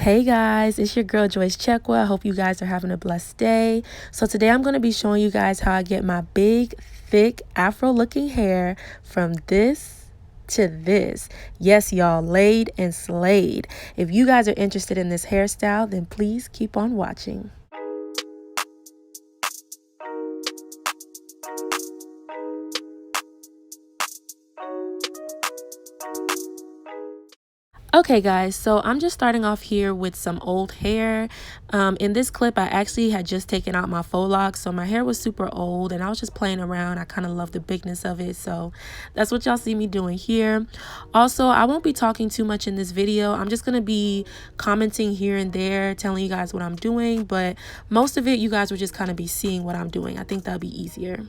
Hey guys, it's your girl Joyce Chekwa. I hope you guys are having a blessed day. So today I'm going to be showing you guys how I get my big, thick, afro looking hair from this to this. Yes, y'all, laid and slayed. If you guys are interested in this hairstyle, then please keep on watching. Okay guys, so I'm just starting off here with some old hair. In this clip, I actually had just taken out my faux locks, so my hair was super old and I was just playing around. I kind of love the bigness of it, so that's what y'all see me doing here. Also, I won't be talking too much in this video. I'm just going to be commenting here and there, telling you guys what I'm doing, but most of it, you guys will just kind of be seeing what I'm doing. I think that'll be easier.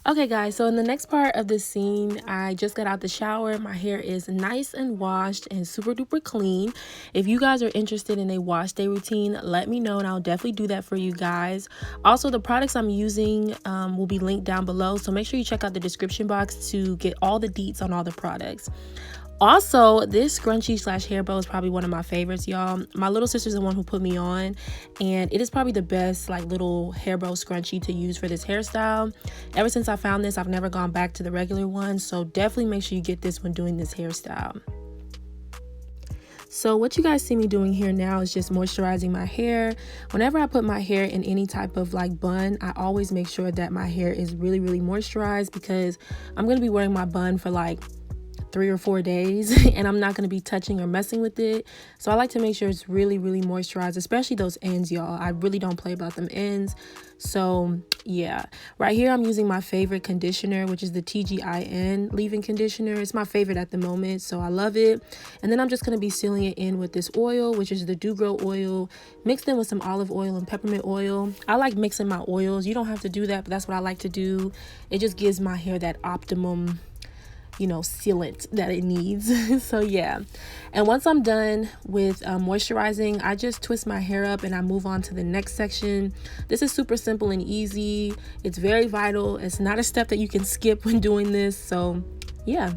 Okay guys, so in the next part of this scene, I just got out the shower. My hair is nice and washed and super duper clean. If you guys are interested in a wash day routine, let me know and I'll definitely do that for you guys. Also, the products I'm using will be linked down below, so make sure you check out the description box to get all the deets on all the products. Also, this scrunchie slash hair bow is probably one of my favorites, y'all. My little sister's the one who put me on, and it is probably the best like little hair bow scrunchie to use for this hairstyle. Ever since I found this, I've never gone back to the regular one, so definitely make sure you get this when doing this hairstyle. So what you guys see me doing here now is just moisturizing my hair. Whenever I put my hair in any type of like bun, I always make sure that my hair is really moisturized, because I'm going to be wearing my bun for like 3 or 4 days and I'm not going to be touching or messing with it. So I like to make sure it's really moisturized, especially those ends, y'all. I really don't play about them ends. So yeah, right here I'm using my favorite conditioner, which is the TGIN leave-in conditioner. It's my favorite at the moment, so I love it. And then I'm just going to be sealing it in with this oil, which is the Do Grow oil, mixed in with some olive oil and peppermint oil. I like mixing my oils. You don't have to do that, but that's what I like to do. It just gives my hair that optimum, you know, sealant that it needs. So yeah, and once I'm done with moisturizing, I just twist my hair up and I move on to the next section. This is super simple and easy. It's very vital. It's not a step that you can skip when doing this. So yeah.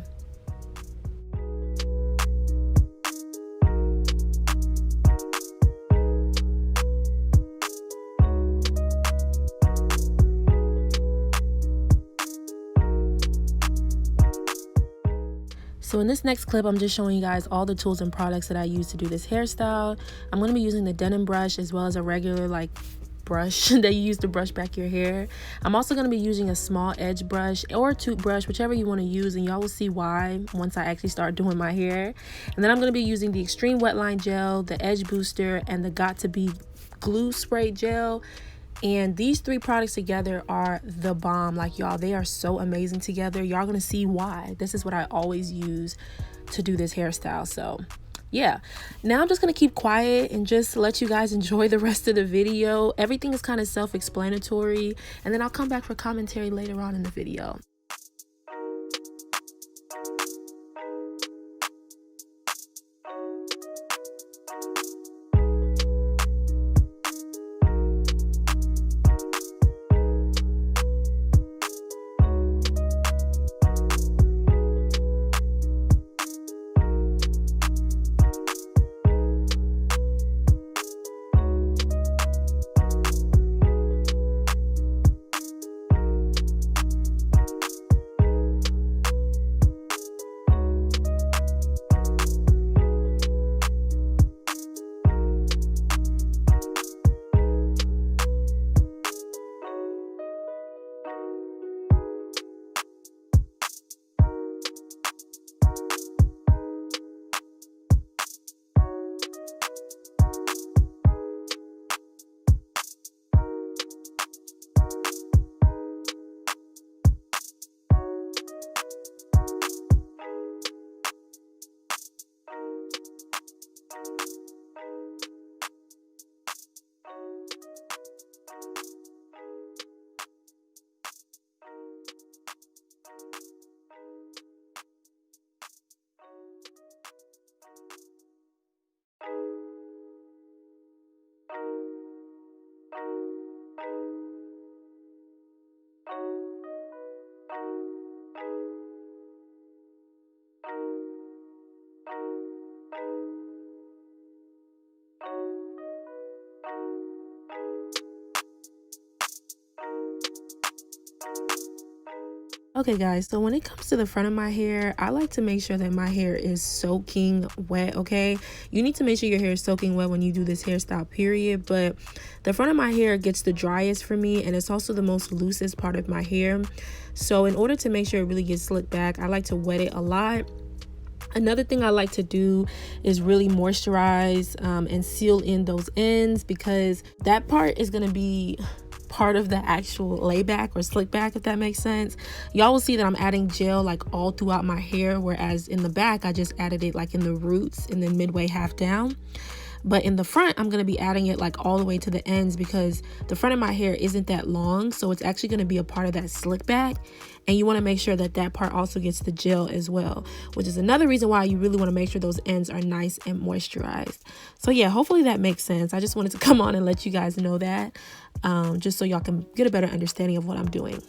So in this next clip, I'm just showing you guys all the tools and products that I use to do this hairstyle. I'm going to be using the denim brush as well as a regular like brush that you use to brush back your hair. I'm also going to be using a small edge brush or a toothbrush, whichever you want to use, and y'all will see why once I actually start doing my hair. And then I'm going to be using the Extreme Wetline Gel, the Edge Booster, and the Got To Be Glue Spray Gel. And these 3 products together are the bomb. Like, y'all, they are so amazing together. Y'all gonna see why. This is what I always use to do this hairstyle. So yeah, now I'm just gonna keep quiet and just let you guys enjoy the rest of the video. Everything is kind of self-explanatory, and then I'll come back for commentary later on in the video. Okay guys, so when it comes to the front of my hair, I like to make sure that my hair is soaking wet, okay? You need to make sure your hair is soaking wet when you do this hairstyle, period. But the front of my hair gets the driest for me, and it's also the most loosest part of my hair. So in order to make sure it really gets slicked back, I like to wet it a lot. Another thing I like to do is really moisturize and seal in those ends, because that part is going to be part of the actual layback or slick back, if that makes sense. Y'all will see that I'm adding gel like all throughout my hair, whereas in the back I just added it like in the roots and then midway half down. But in the front, I'm going to be adding it like all the way to the ends, because the front of my hair isn't that long, so it's actually going to be a part of that slick back, and you want to make sure that that part also gets the gel as well, which is another reason why you really want to make sure those ends are nice and moisturized. So yeah, hopefully that makes sense. I just wanted to come on and let you guys know that, just so y'all can get a better understanding of what I'm doing.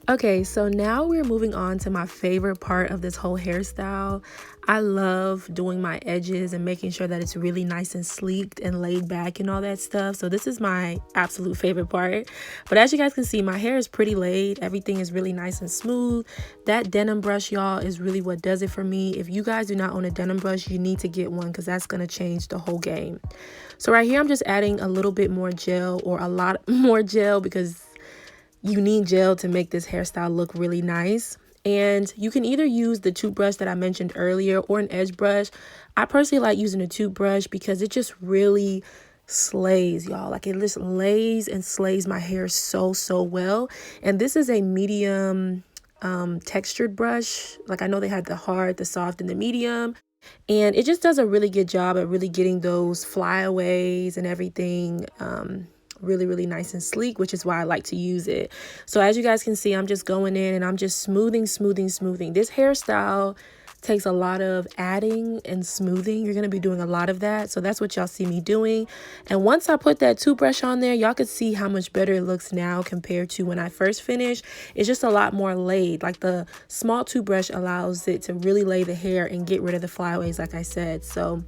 Okay, so now we're moving on to my favorite part of this whole hairstyle. I love doing my edges and making sure that it's really nice and sleeked and laid back and all that stuff. So this is my absolute favorite part. But as you guys can see, my hair is pretty laid. Everything is really nice and smooth. That denim brush, y'all, is really what does it for me. If you guys do not own a denim brush, you need to get one, because that's going to change the whole game. So right here, I'm just adding a little bit more gel, or a lot more gel, because you need gel to make this hairstyle look really nice. And you can either use the toothbrush that I mentioned earlier or an edge brush. I personally like using a toothbrush because it just really slays, y'all. Like, it just lays and slays my hair so well. And this is a medium textured brush. Like, I know they had the hard, the soft, and the medium. And it just does a really good job at really getting those flyaways and everything really nice and sleek, which is why I like to use it. So as you guys can see, I'm just going in and I'm just smoothing. This hairstyle takes a lot of adding and smoothing. You're going to be doing a lot of that. So that's what y'all see me doing. And once I put that toothbrush on there, y'all could see how much better it looks now compared to when I first finished. It's just a lot more laid. Like, the small toothbrush allows it to really lay the hair and get rid of the flyaways, like I said. So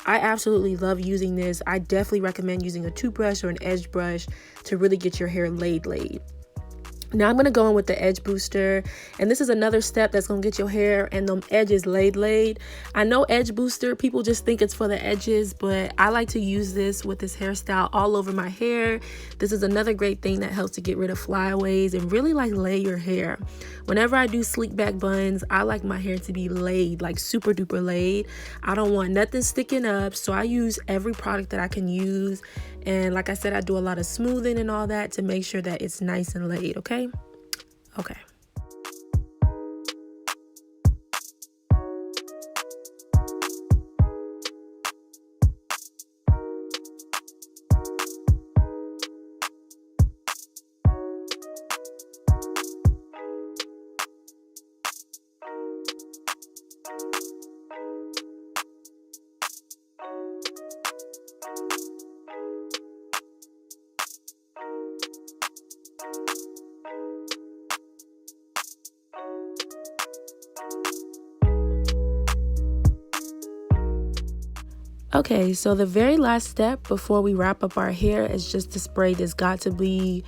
I absolutely love using this. I definitely recommend using a toothbrush or an edge brush to really get your hair laid. Now I'm going to go in with the edge booster, and this is another step that's going to get your hair and them edges laid. I know edge booster, people just think it's for the edges, but I like to use this with this hairstyle all over my hair. This is another great thing that helps to get rid of flyaways and really like lay your hair. Whenever I do sleek back buns, I like my hair to be laid, like super duper laid. I don't want nothing sticking up, so I use every product that I can use. And like I said, I do a lot of smoothing and all that to make sure that it's nice and laid, okay? Okay. Okay, so the very last step before we wrap up our hair is just to spray this Got to Be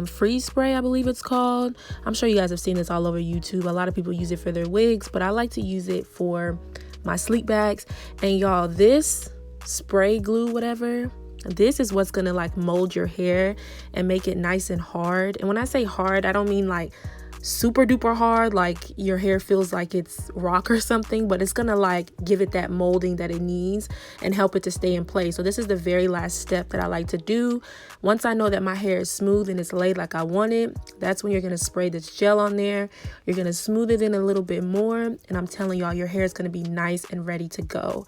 freeze spray, I believe it's called. I'm sure you guys have seen this all over YouTube. A lot of people use it for their wigs, but I like to use it for my sleek backs. And y'all, this spray glue, whatever, this is what's gonna like mold your hair and make it nice and hard. And when I say hard, I don't mean like super duper hard, like your hair feels like it's rock or something, but it's gonna like give it that molding that it needs and help it to stay in place. So this is the very last step that I like to do. Once I know that my hair is smooth and it's laid like I want it, that's when you're gonna spray this gel on there. You're gonna smooth it in a little bit more, and I'm telling y'all, your hair is gonna be nice and ready to go.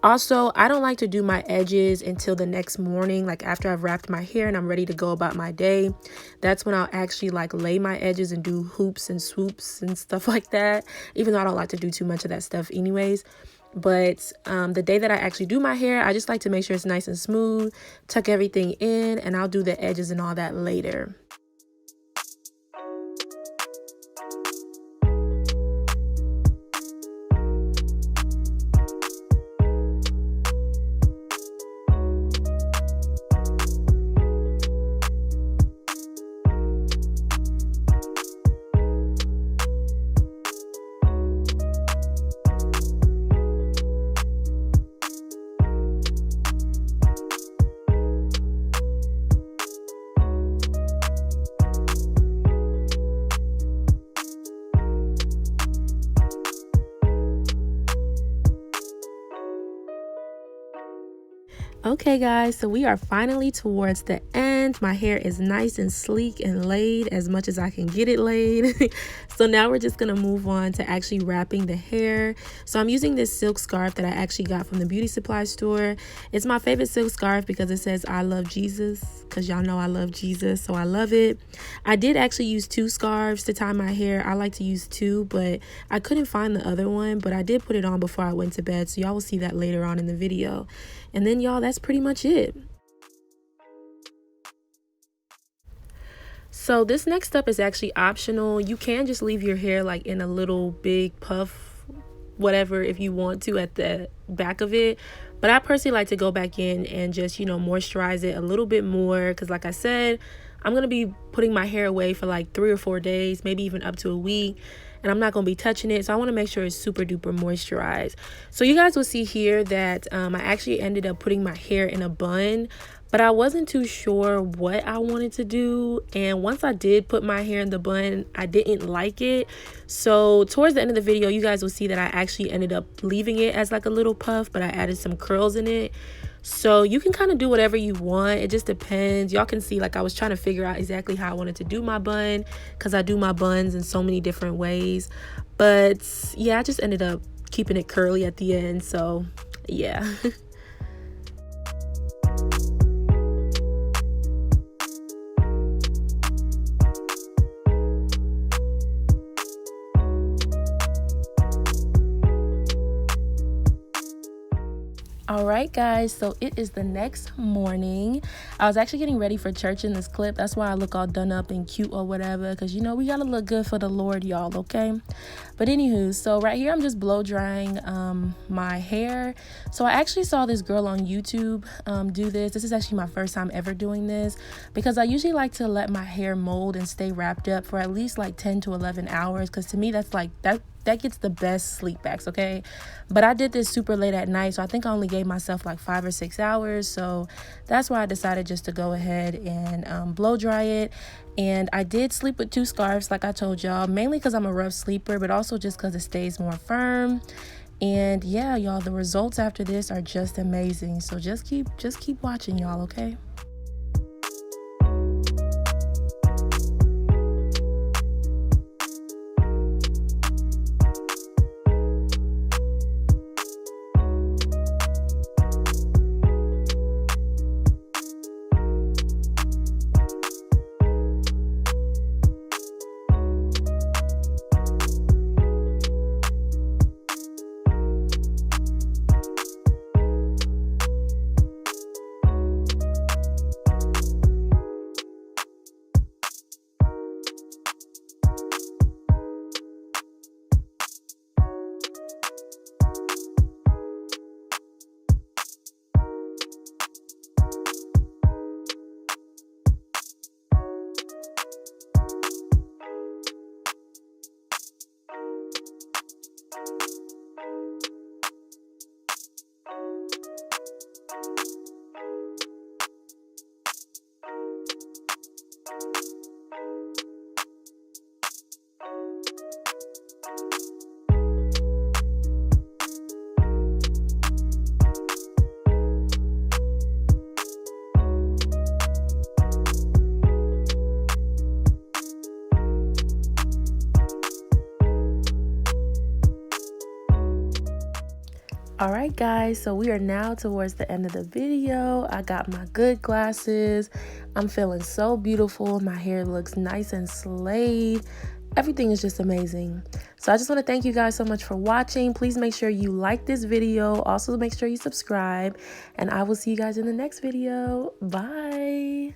Also, I don't like to do my edges until the next morning, like after I've wrapped my hair and I'm ready to go about my day. That's when I'll actually like lay my edges and do hoops and swoops and stuff like that, even though I don't like to do too much of that stuff anyways. But the day that I actually do my hair, I just like to make sure it's nice and smooth, tuck everything in, and I'll do the edges and all that later. Okay guys, so we are finally towards the end. My hair is nice and sleek and laid as much as I can get it laid. So now we're just gonna move on to actually wrapping the hair. So I'm using this silk scarf that I actually got from the beauty supply store. It's my favorite silk scarf because it says I love Jesus, because y'all know I love Jesus, so I love it. I did actually use 2 scarves to tie my hair. I like to use 2, but I couldn't find the other one, but I did put it on before I went to bed, so y'all will see that later on in the video. And then y'all, that's pretty much it. So this next step is actually optional. You can just leave your hair like in a little big puff, whatever, if you want to at the back of it. But I personally like to go back in and just, moisturize it a little bit more. Because like I said, I'm going to be putting my hair away for like 3 or 4 days, maybe even up to a week. And I'm not going to be touching it. So I want to make sure it's super duper moisturized. So you guys will see here that I actually ended up putting my hair in a bun. But I wasn't too sure what I wanted to do. And once I did put my hair in the bun, I didn't like it. So towards the end of the video, you guys will see that I actually ended up leaving it as like a little puff, but I added some curls in it. So you can kind of do whatever you want. It just depends. Y'all can see, like, I was trying to figure out exactly how I wanted to do my bun, because I do my buns in so many different ways. But yeah, I just ended up keeping it curly at the end. So yeah. All right, guys, so it is the next morning. I was actually getting ready for church in this clip. That's why I look all done up and cute or whatever, because you know we gotta look good for the Lord, y'all, okay? But anywho, so right here I'm just blow drying my hair. So I actually saw this girl on YouTube do this. This is actually my first time ever doing this, because I usually like to let my hair mold and stay wrapped up for at least like 10 to 11 hours, because to me that's like that gets the best sleep backs, okay? But I did this super late at night, so I think I only gave myself like 5 or 6 hours. So that's why I decided just to go ahead and blow dry it. And I did sleep with 2 scarves, like I told y'all, mainly because I'm a rough sleeper, but also just because it stays more firm. And yeah, y'all, the results after this are just amazing. So just keep watching, y'all, okay? All right, guys, so we are now towards the end of the video. I got my good glasses. I'm feeling so beautiful. My hair looks nice and slayed. Everything is just amazing. So I just want to thank you guys so much for watching. Please make sure you like this video. Also make sure you subscribe, and I will see you guys in the next video. Bye.